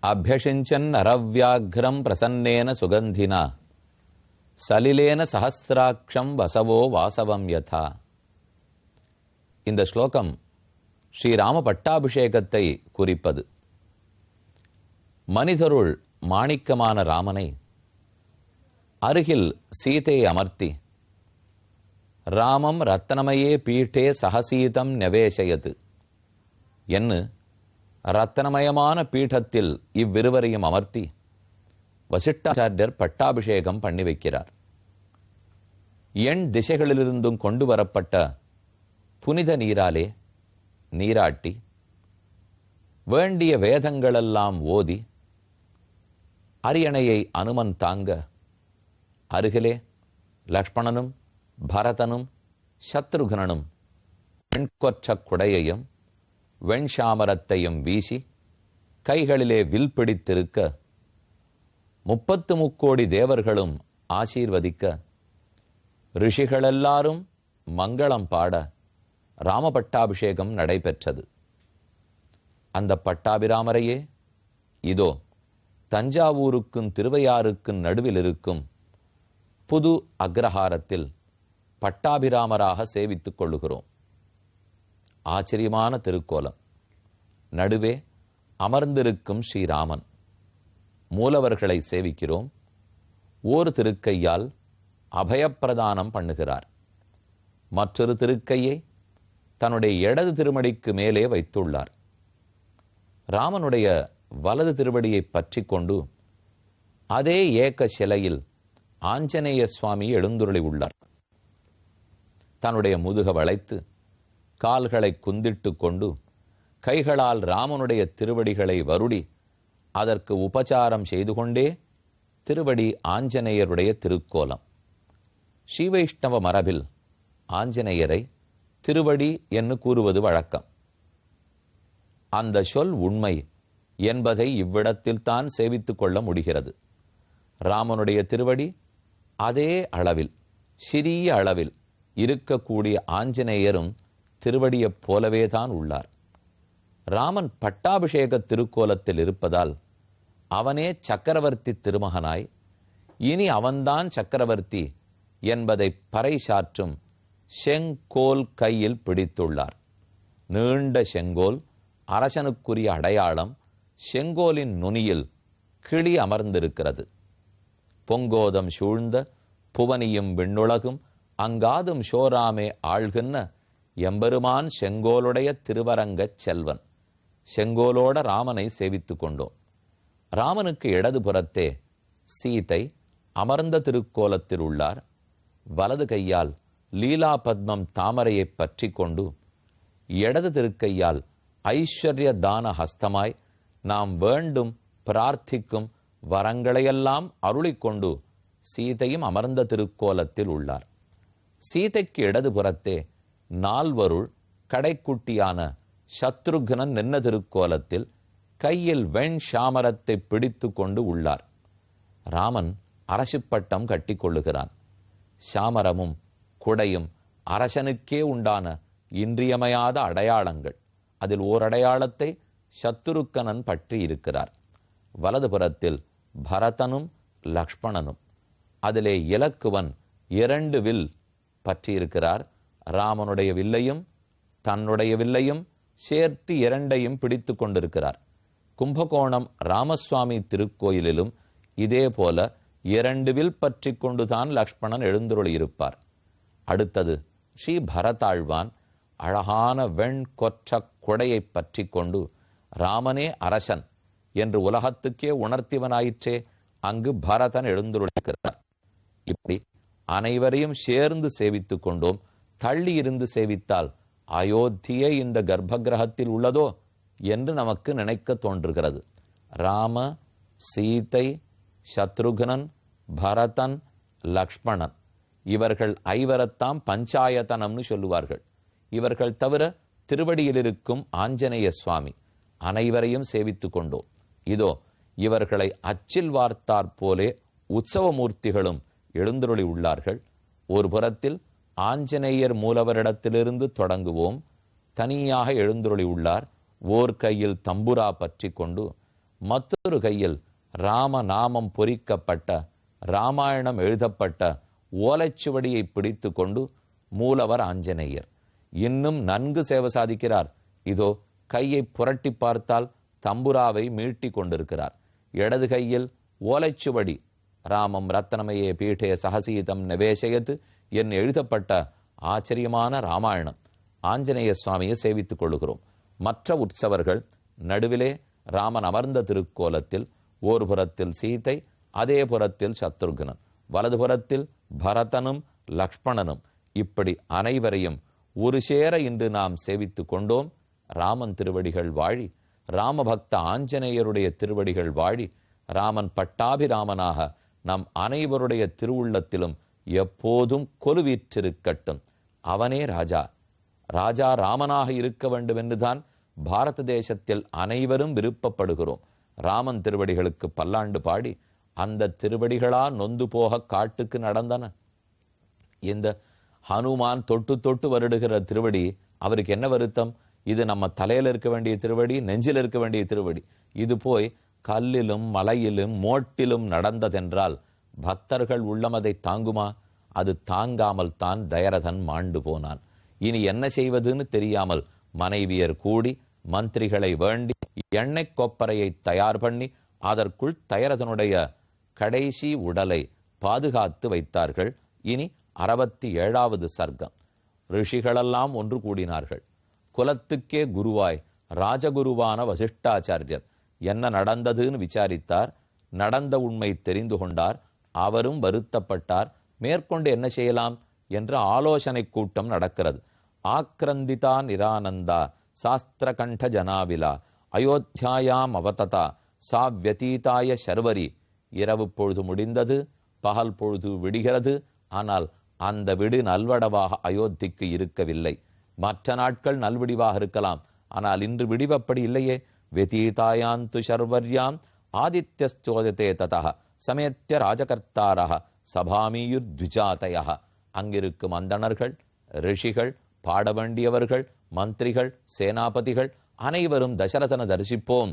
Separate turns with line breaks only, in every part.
அபியஷிஞ்சன் அரவ்யாக்ரம் பிரசன்னேன சுகந்தினா சலிலேன சஹசிராட்சம் வசவோ வாசவம் யதா. இந்த ஸ்லோகம் ஸ்ரீராம பட்டாபிஷேகத்தை குறிப்பது. மனிதருள் மாணிக்கமான ராமனை அருகில் சீதையை அமர்த்தி ராமம் ரத்னமயே பீட்டே சகசீதம் நவேசயது என்று ரத்தனமயமான பீഠத்தில் இவ்விருவரையும் அமர்த்தி வசிஷ்டாச்சாரியர் பட்டாபிஷேகம் பண்ணி வைக்கிறார். எண் திசைகளிலிருந்தும் கொண்டு வரப்பட்ட புனித நீராலே நீராட்டி வேண்டிய வேதங்களெல்லாம் ஓதி அரியணையை அனுமன் தாங்க அருகிலே லக்ஷ்மணனும் பரதனும் சத்ருகனும் வெண்கொற்ற குடையையும் வெண்சாமரத்தையும் வீசி கைகளிலே வில் பிடித்திருக்க 33 தேவர்களும் ஆசீர்வதிக்க ரிஷிகளெல்லாரும் மங்களம் பாட ராம பட்டாபிஷேகம் நடைபெற்றது. அந்த பட்டாபிராமரையே இதோ தஞ்சாவூருக்கும் திருவையாறுக்கும் நடுவில் இருக்கும் புது அக்ரஹாரத்தில் பட்டாபிராமராக சேவித்துக் கொள்ளுகிறோம். ஆச்சரியமான திருக்கோலம். நடுவே அமர்ந்திருக்கும் ஸ்ரீராமன். மூலவர்களை சேவிக்கிறோம். ஒரு திருக்கையால் அபயப்பிரதானம் பண்ணுகிறார். மற்றொரு திருக்கையை தன்னுடைய இடது திருமடிக்கு மேலே வைத்துள்ளார். ராமனுடைய வலது திருவடியை பற்றி கொண்டு அதே ஏக சிலையில் ஆஞ்சநேய சுவாமி எழுந்துருளி உள்ளார். தன்னுடைய முதுக வளைத்து கால்களை குந்திட்டு கொண்டு கைகளால் ராமனுடைய திருவடிகளை வருடி அதற்கு உபசாரம் செய்து கொண்டே திருவடி ஆஞ்சநேயருடைய திருக்கோலம். ஸ்ரீவைஷ்ணவ மரபில் ஆஞ்சநேயரை திருவடி என்று கூறுவது வழக்கம். அந்த சொல் உண்மை என்பதை இவ்விடத்தில்தான் சேவித்துக் கொள்ள முடிகிறது. ராமனுடைய திருவடி அதே அளவில் சிறிய அளவில் இருக்கக்கூடிய ஆஞ்சநேயரும் திருவடியைப் போலவேதான் உள்ளார். ராமன் பட்டாபிஷேக திருக்கோலத்தில் இருப்பதால் அவனே சக்கரவர்த்தி திருமகனாய் இனி அவன்தான் சக்கரவர்த்தி என்பதை பறைசாற்றும் செங்கோல் கையில் பிடித்துள்ளார். நீண்ட செங்கோல் அரசனுக்குரிய அடையாளம். செங்கோலின் நுனியில் கிளி அமர்ந்திருக்கிறது. பொங்கோதம் சூழ்ந்த புவனியும் விண்ணுலகும் அங்காதும் சோராமே ஆழ்கின்ற எம்பெருமான் செங்கோலுடைய திருவரங்கச் செல்வன். செங்கோலோட ராமனை சேவித்துக் கொண்டோம். ராமனுக்கு இடது புறத்தே சீதை அமர்ந்த திருக்கோலத்தில் உள்ளார். வலது கையால் லீலா பத்மம் தாமரையை பற்றி கொண்டு இடது திருக்கையால் ஐஸ்வர்ய தான ஹஸ்தமாய் நாம் வேண்டும் பிரார்த்திக்கும் வரங்களையெல்லாம் அருளிக்கொண்டு சீதையும் அமர்ந்த திருக்கோலத்தில் உள்ளார். சீதைக்கு இடது புறத்தே நால்வருள் கடைக்குட்டியான சத்ருக்னன் நின்ன திருக்கோலத்தில் கையில் வெண் சாமரத்தை பிடித்து கொண்டு உள்ளார். ராமன் அரசுப்பட்டம் கட்டி கொள்ளுகிறான். சாமரமும் குடையும் அரசனுக்கே உண்டான இன்றியமையாத அடையாளங்கள். அதில் ஓர் அடையாளத்தை சத்ருக்கனன் பற்றி இருக்கிறார். வலது புறத்தில் பரதனும் லக்ஷ்மணனும். அதிலே இலக்குவன் 2 வில் பற்றியிருக்கிறார். ராமனுடைய வில்லையும் தன்னுடைய வில்லையும் சேர்த்து 2ஐயும் பிடித்து கொண்டிருக்கிறார். கும்பகோணம் ராமசுவாமி திருக்கோயிலிலும் இதே போல 2 வில் பற்றி கொண்டுதான் லக்ஷ்மணன் எழுந்துருளியிருப்பார். அடுத்தது ஸ்ரீ பரதாழ்வான் அழகான வெண் கொற்ற கொடையை பற்றி கொண்டு ராமனே அரசன் என்று உலகத்துக்கே உணர்த்திவனாயிற்றே அங்கு பரதன் எழுந்துருளிருக்கிறார். இப்படி அனைவரையும் சேர்ந்து சேவித்துக் கொண்டோம். தள்ளி இருந்து சேவித்தால் அயோத்தியே இந்த கர்ப்ப கிரகத்தில் உள்ளதோ என்று நமக்கு நினைக்க தோன்றுகிறது. ராம, சீதை, சத்ருகனன், பரதன், லக்ஷ்மணன் இவர்கள் ஐவரத்தாம் பஞ்சாயத்தனம்னு சொல்லுவார்கள். இவர்கள் தவிர திருவடியில் இருக்கும் ஆஞ்சநேய சுவாமி அனைவரையும் சேவித்துக் கொண்டோம். இதோ இவர்களை அச்சில் வார்த்தாற் போலே உற்சவமூர்த்திகளும் எழுந்துருளி உள்ளார்கள். ஒரு புறத்தில் ஆஞ்சநேயர் மூலவரிடத்திலிருந்து தொடங்குவோம். தனியாக எழுந்துருளி உள்ளார். ஓர் கையில் தம்புரா பற்றி கொண்டு மற்றொரு கையில் ராம நாமம் பொறிக்கப்பட்ட ராமாயணம் எழுதப்பட்ட ஓலைச்சுவடியை பிடித்து கொண்டு மூலவர் ஆஞ்சநேயர் இன்னும் நன்கு சேவை சாதிக்கிறார். இதோ கையை புரட்டி பார்த்தால் தம்புராவை மீட்டி கொண்டிருக்கிறார். இடது கையில் ஓலைச்சுவடி ராமம் ரத்னமயே பீఠே சகசீதம் நிவேசயத்து என் எழுதப்பட்ட ஆச்சரியமான ராமாயணம். ஆஞ்சநேய சுவாமியை சேவித்துக் கொள்ளுகிறோம். மற்ற உற்சவர்கள் நடுவிலே ராமன் அமர்ந்த திருக்கோலத்தில் ஒரு புறத்தில் சீதை, அதே புறத்தில் சத்ருகனன், வலதுபுறத்தில் பரதனும் லக்ஷ்மணனும், இப்படி அனைவரையும் ஒரு சேர இன்று நாம் சேவித்துக் கொண்டோம். ராமன் திருவடிகள் வாழி, ராமபக்த ஆஞ்சநேயருடைய திருவடிகள் வாழி, ராமன் பட்டாபிராமனாக நம் அனைவருடைய திருவுள்ளத்திலும் எப்போதும் கொலுவீற்றிருக்கட்டும். அவனே ராஜா. ராஜா ராமனாக இருக்க வேண்டும் என்றுதான் பாரத தேசத்தில் அனைவரும் விருப்பப்படுகிறோம். ராமன் திருவடிகளுக்கு பல்லாண்டு பாடி அந்த திருவடிகளா நொந்து போக காட்டுக்கு நடந்தன. இந்த ஹனுமான் தொட்டு தொட்டு வருடுகிற திருவடி அவருக்கு என்ன வருத்தம்? இது நம்ம தலையில இருக்க வேண்டிய திருவடி, நெஞ்சில் இருக்க வேண்டிய திருவடி. இது போய் கல்லிலும் மலையிலும் மோட்டிலும் நடந்ததென்றால் பக்தர்கள் உள்ளமதை தாங்குமா? அது தாங்காமல் தான் தயரதன் மாண்டு போனான். இனி என்ன செய்வதுன்னு தெரியாமல் மனைவியர் கூடி மந்திரிகளை வேண்டி எண்ணெய் கொப்பரையை தயார் பண்ணி அதற்குள் தயரதனுடைய கடைசி உடலை பாதுகாத்து வைத்தார்கள். இனி 67வது சர்க்கம். ரிஷிகளெல்லாம் ஒன்று கூடினார்கள். குலத்துக்கே குருவாய் ராஜகுருவான வசிஷ்டாச்சாரியர் என்ன நடந்ததுன்னு விசாரித்தார். நடந்த உண்மை தெரிந்து கொண்டார். அவரும் வருத்தப்பட்டார். மேற்கொண்டு என்ன செய்யலாம் என்ற ஆலோசனை கூட்டம் நடக்கிறது. ஆக்ரந்திதா நிரானந்தா சாஸ்திர கண்ட ஜனாவிலா அயோத்தியாயாம் அவததா சா வியதீதாய சர்வரி. இரவு பொழுது முடிந்தது, பகல் பொழுது விடுகிறது. ஆனால் அந்த விடு நல்வடவாக அயோத்திக்கு இருக்கவில்லை. மற்ற நாட்கள் நல்விடிவாக இருக்கலாம், ஆனால் இன்று விடிவப்படி இல்லையே. வெதீதாயாந்து சர்வர்யாம் ஆதித்யஸ்தோததே ததா சமேத்திய ராஜகர்த்தாரா சபாமியுர் த்விஜாதய. அங்கிருக்கும் அந்தணர்கள், ரிஷிகள், பாட வேண்டியவர்கள், மந்திரிகள், சேனாபதிகள் அனைவரும் தசரதனை தரிசிப்போம்,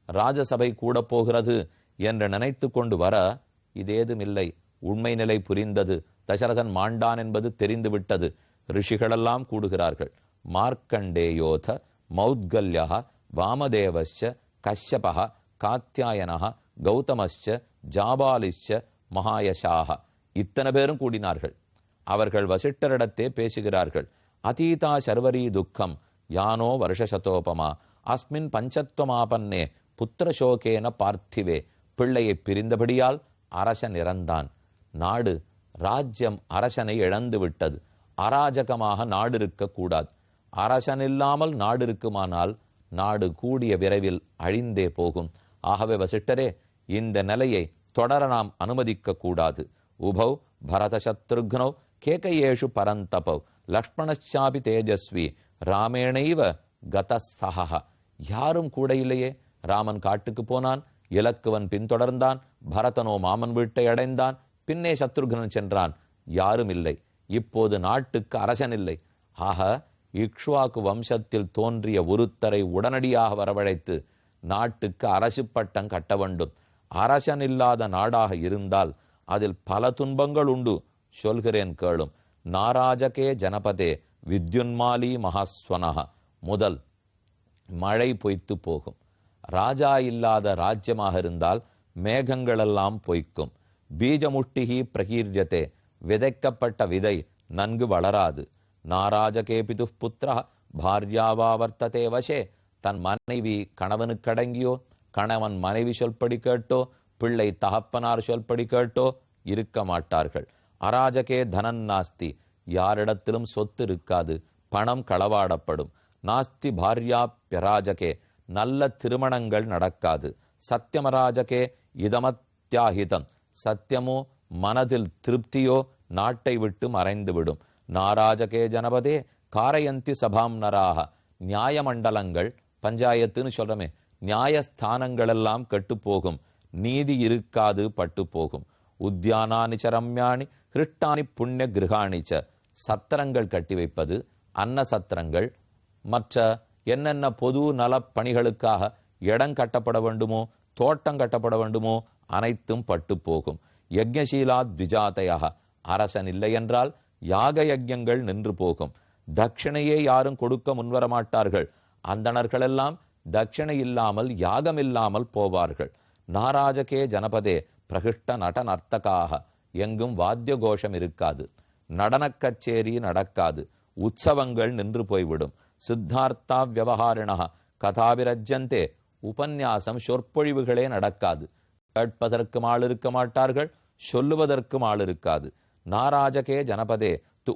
ராஜசபை கூட போகிறது என்று நினைத்து கொண்டு வர இதேதுமில்லை. உண்மை நிலை புரிந்தது. தசரதன் மாண்டான் என்பது தெரிந்துவிட்டது. ரிஷிகளெல்லாம் கூடுகிறார்கள். மார்க்கண்டேயோத மௌத்கல்யா வாமதேவஸ்ச கஷ்யப காத்யாயன கௌதமஸ்ச ஜாபாலிஸ்ச மகாயசாக. இத்தனை பேரும் கூடினார்கள். அவர்கள் வசிட்டரிடத்தே பேசுகிறார்கள். அதீதா சர்வரி துக்கம் யானோ வருஷசதோபமா அஸ்மின் பஞ்சத்வமாபன்னே புத்திரசோகேன பார்த்திவே. பிள்ளையை பிரிந்தபடியால் அரசன் இறந்தான். நாடு ராஜ்யம் அரசனை இழந்து விட்டது. அராஜகமாக நாடு இருக்கக்கூடாது. அரசன் இல்லாமல் நாடு இருக்குமானால் நாடு கூடிய விரைவில் அழிந்தே போகும். ஆகவே வசிட்டரே, இந்த நிலையை தொடர நாம் அனுமதிக்க கூடாது. உபௌ பரத சத்ருக்னௌ கேகையேஷு பரந்தபௌ லக்ஷ்மணச்சாபி தேஜஸ்வி ராமேணைவ கதசஹ. யாரும் கூட இல்லையே. ராமன் காட்டுக்கு போனான், இலக்குவன் பின்தொடர்ந்தான், பரதனோ மாமன் வீட்டை அடைந்தான், பின்னே சத்ருக்னன் சென்றான். யாரும் இல்லை. இப்போது நாட்டுக்கு அரசன் இல்லை. ஆக இக்ஷ்வாக்கு வம்சத்தில் தோன்றிய ஒருத்தரை உடனடியாக வரவழைத்து நாட்டுக்கு அரசு பட்டம் கட்ட வேண்டும். அரசன் இல்லாத நாடாக இருந்தால் அதில் பல துன்பங்கள் உண்டு. சொல்கிறேன் கேளும். நாராஜகே ஜனபதே வித்யுன்மாலி மகாஸ்வனஹ. முதல் மழை பொய்த்து போகும். ராஜா இல்லாத ராஜ்யமாக இருந்தால் மேகங்களெல்லாம் பொய்க்கும். பீஜமுஷ்டிகி பிரகீர்யத்தே. விதைக்கப்பட்ட விதை நன்கு வளராது. நாராஜகே பிது புத்திர பாரியாவா வர்த்ததே வசே. தன் மனைவி கணவனுக்கடங்கியோ, கணவன் மனைவி சொல்படி கேட்டோ, பிள்ளை தகப்பனார் சொல்படி கேட்டோ இருக்க மாட்டார்கள். அராஜகே தனன் நாஸ்தி. யாரிடத்திலும் சொத்து இருக்காது, பணம் களவாடப்படும். நாஸ்தி பாரியாப்யராஜகே. நல்ல திருமணங்கள் நடக்காது. சத்தியமராஜகே இதமத்யாஹிதம். சத்தியமோ மனதில் திருப்தியோ நாட்டை விட்டு மறைந்துவிடும். நாராஜகே ஜனபதே காரயந்தி சபாம் நராக. நியாயமண்டலங்கள், பஞ்சாயத்துன்னு சொல்றமே, நியாயஸ்தானங்கள் எல்லாம் கெட்டுப்போகும். நீதி இருக்காது, பட்டு போகும். உத்தியானானி சரம்யாணி ஹிருஷ்டானி புண்ணிய கிரகாணிச்ச. சத்திரங்கள் கட்டி வைப்பது, அன்ன சத்திரங்கள், மற்ற என்னென்ன பொது நல பணிகளுக்காக இடம் கட்டப்பட வேண்டுமோ தோட்டம் கட்டப்பட வேண்டுமோ அனைத்தும் பட்டு போகும். யஜ்ஞசீலா த்விஜாதயா, அரசன் இல்லை என்றால் யாக யஜ்ஞங்கள் நின்று போகும். தட்சிணையே யாரும் கொடுக்க முன்வர மாட்டார்கள். அந்தணர்களெல்லாம் தட்சிணை இல்லாமல் யாகம் இல்லாமல் போவார்கள். நாராஜகே ஜனபதே பிரகிஷ்ட நட நர்த்தகாக, எங்கும் வாத்திய கோஷம் இருக்காது, நடனக் கச்சேரி நடக்காது, உற்சவங்கள் நின்று போய்விடும். சித்தார்த்தா வியவஹாரிணா கதாபிரஜ்யந்தே, உபன்யாசம் சொற்பொழிவுகளே நடக்காது. கேட்பதற்கும் ஆள் இருக்க மாட்டார்கள், சொல்லுவதற்கும் ஆள் இருக்காது. நாராஜகே ஜனபதே து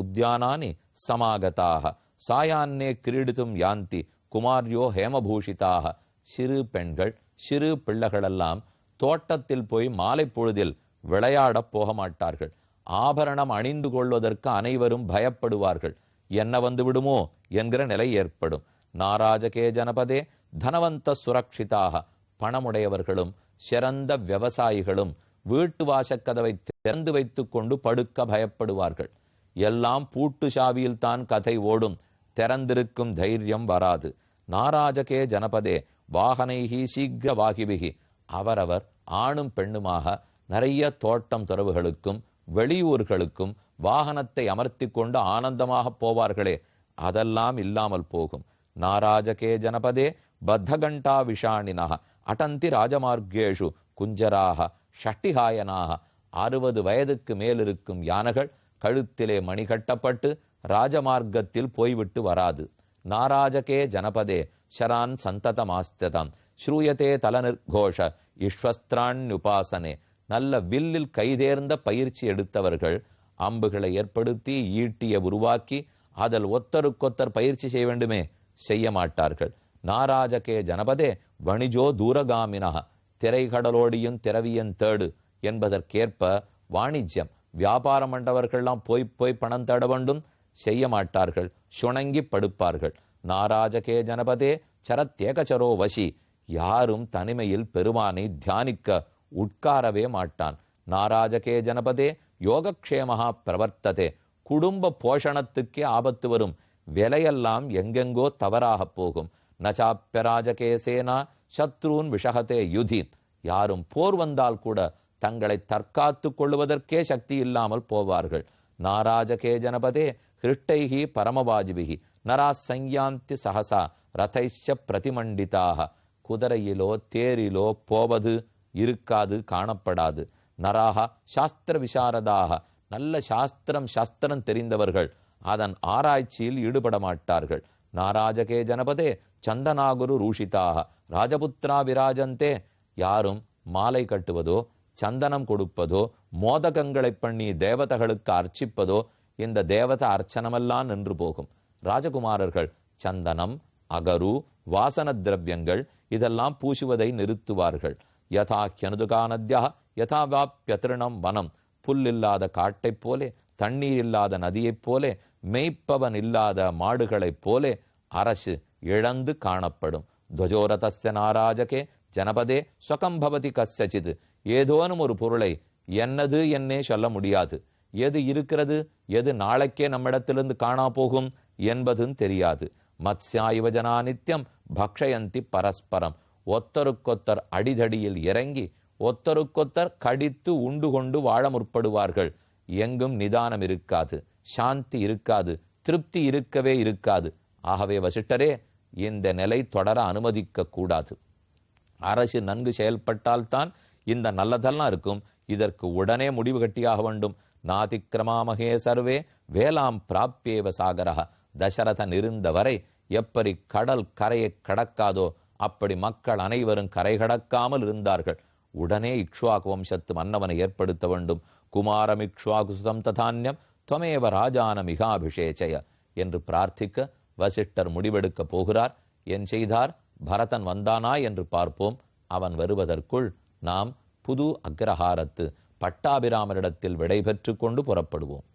உத்யானானி சமாகதாக சாயான்னே கிரீடித்தும் யாந்தி குமாரியோ ஹேமபூஷிதாக. சிறு பெண்கள் சிறு பிள்ளைகளெல்லாம் தோட்டத்தில் போய் மாலை பொழுதில் விளையாடப் போக மாட்டார்கள். ஆபரணம் அணிந்து கொள்வதற்கு அனைவரும் பயப்படுவார்கள். என்ன வந்து விடுமோ என்கிற நிலை ஏற்படும். நாராஜகே ஜனபதே தனவந்த சுரக்ஷிதாக, பணமுடையவர்களும் சிறந்த விவசாயிகளும் வீட்டு வாசக்கதவை திறந்து வைத்துக் கொண்டு படுக்க பயப்படுவார்கள். எல்லாம் பூட்டு சாவியில் தான் கதை ஓடும், திறந்திருக்கும் தைரியம் வராது. நாராஜகே ஜனபதே வாகனைகி சீக்கிர வாகிபிகி, அவரவர் ஆணும் பெண்ணுமாக நிறைய தோட்டம் துறவுகளுக்கும் வெளியூர்களுக்கும் வாகனத்தை அமர்த்தி கொண்டு ஆனந்தமாக போவார்களே, அதெல்லாம் இல்லாமல் போகும். நாராஜகே ஜனபதே பத்தகண்டா விஷாணினா அடந்தி ராஜமார்கேஷு குஞ்சராக ஷட்டிஹாயனாக, 60 வயதுக்கு மேலிருக்கும் யானைகள் கழுத்திலே மணி கட்டப்பட்டு ராஜமார்க்கத்தில் போய்விட்டு வராது. நாராஜகே ஜனபதே ஷரான் சந்ததமாஸ்ததம் ஸ்ரூயதே தலநிர்கோஷ இஸ்வஸ்திராண்யுபாசனே, நல்ல வில்லில் கைதேர்ந்த பயிற்சி எடுத்தவர்கள் அம்புகளை ஏற்படுத்தி ஈட்டிய உருவாக்கி அதில் ஒத்தருக்கொத்தர் பயிற்சி செய்ய வேண்டுமே, செய்ய மாட்டார்கள். நாராஜகே ஜனபதே வணிஜோ தூரகாமினா, திரைகடலோடியும் திரவியன் தேடு என்பதற்கேற்ப வாணிஜ்யம் வியாபாரம் பண்ணவர்கள்லாம் போய் பணம் தேட வேண்டும், செய்ய மாட்டார்கள், சுணங்கி படுப்பார்கள். நாராஜகே ஜனபதே சரத்யேகச்சரோ வசி, யாரும் தனிமையில் பெருமானை தியானிக்க உட்காரவே மாட்டான். நாராஜகே ஜனபதே யோகக்ஷேமஹா பிரவர்த்ததே, குடும்ப போஷணத்துக்கே ஆபத்து வரும், விலையெல்லாம் எங்கெங்கோ தவறாக போகும். நச்சாப்பியராஜகே சேனா சத்ரூன் விஷகத்தே யுதி, யாரும் போர் வந்தால் கூட தங்களை தற்காத்து கொள்வதற்கே சக்தி இல்லாமல் போவார்கள். நாராஜகே ஜனபதே ஹிருஷ்டைஹி பரமவாஜிபிகி நரா சஞ்யாந்தி சஹசா ரதைச்ச பிரதிமண்டிதாக, குதிரையிலோ தேரிலோ போவது இருக்காது, காணப்படாது. நராக சாஸ்திர விசாரதாக, நல்ல சாஸ்திரம் தெரிந்தவர்கள் அதன் ஆராய்ச்சியில் ஈடுபட மாட்டார்கள். நாராஜகே ஜனபதே சந்தனாகுரு ரூஷிதாக ராஜபுத்திரா விராஜந்தே, யாரும் மாலை கட்டுவதோ சந்தனம் கொடுப்பதோ மோதகங்களை பண்ணி தேவதைகளுக்கு அர்ச்சிப்பதோ, இந்த தேவத அர்ச்சனமெல்லாம் நின்று போகும். ராஜகுமாரர்கள் சந்தனம் அகரு வாசன திரவியங்கள் இதெல்லாம் பூசுவதை நிறுத்துவார்கள். யதா கியனுதுகா நத்யா யதா வாப்யதிருணம் வனம், புல்லில்லாத காட்டைப் போலே தண்ணீர் இல்லாத நதியைப் போலே மெய்ப்பவன் இல்லாத மாடுகளைப் போலே அரசு இழந்து காணப்படும். துவஜோரதஸ்ய நாராஜகே ஜனபதே ஸ்வகம்பவதி கஸ்யசித், ஏதோனும் ஒரு பொருளை என்னது என்னே சொல்ல முடியாது, எது இருக்கிறது எது நாளைக்கே நம்மிடத்திலிருந்து காணா போகும் என்பதும் தெரியாது. மத்ஸ்யா யுவஜனா நித்தியம் பக்ஷயந்தி பரஸ்பரம், ஒத்தருக்கொத்தர் அடிதடியில் இறங்கி ஒத்தருக்கொத்தர் கடித்து உண்டு கொண்டு வாழ முற்படுவார்கள். எங்கும் நிதானம் இருக்காது, சாந்தி இருக்காது, திருப்தி இருக்கவே இருக்காது. ஆகவே வசிட்டரே, இந்த நிலை தொடர அனுமதிக்க கூடாது. அரசு நன்கு செயல்பட்டால்தான் இந்த நல்லதெல்லாம் இருக்கும். இதற்கு உடனே முடிவு கட்டியாக வேண்டும். நாதிக்கிரமாமகே சர்வே வேளாம் பிராப்பியேவ சாகரஹ, தசரதன் இருந்த வரை எப்படி கடல் கரையை கடக்காதோ அப்படி மக்கள் அனைவரும் கரை கடக்காமல் இருந்தார்கள். உடனே இக்ஷ்வாகு வம்சத்து மன்னவனை ஏற்படுத்த வேண்டும். குமாரம் இக்ஷ்வாகு சுதம் ததான்யம் துவமேவ ராஜான மிகாபிஷேச்சய என்று பிரார்த்திக்க வசிஷ்டர் முடிவெடுக்க போகிறார். என் செய்தார், பரதன் வந்தானா என்று பார்ப்போம். அவன் வருவதற்குள் நாம் புது அக்ரஹாரத்து பட்டாபிராமரிடத்தில் விடை பெற்று கொண்டு புறப்படுவோம்.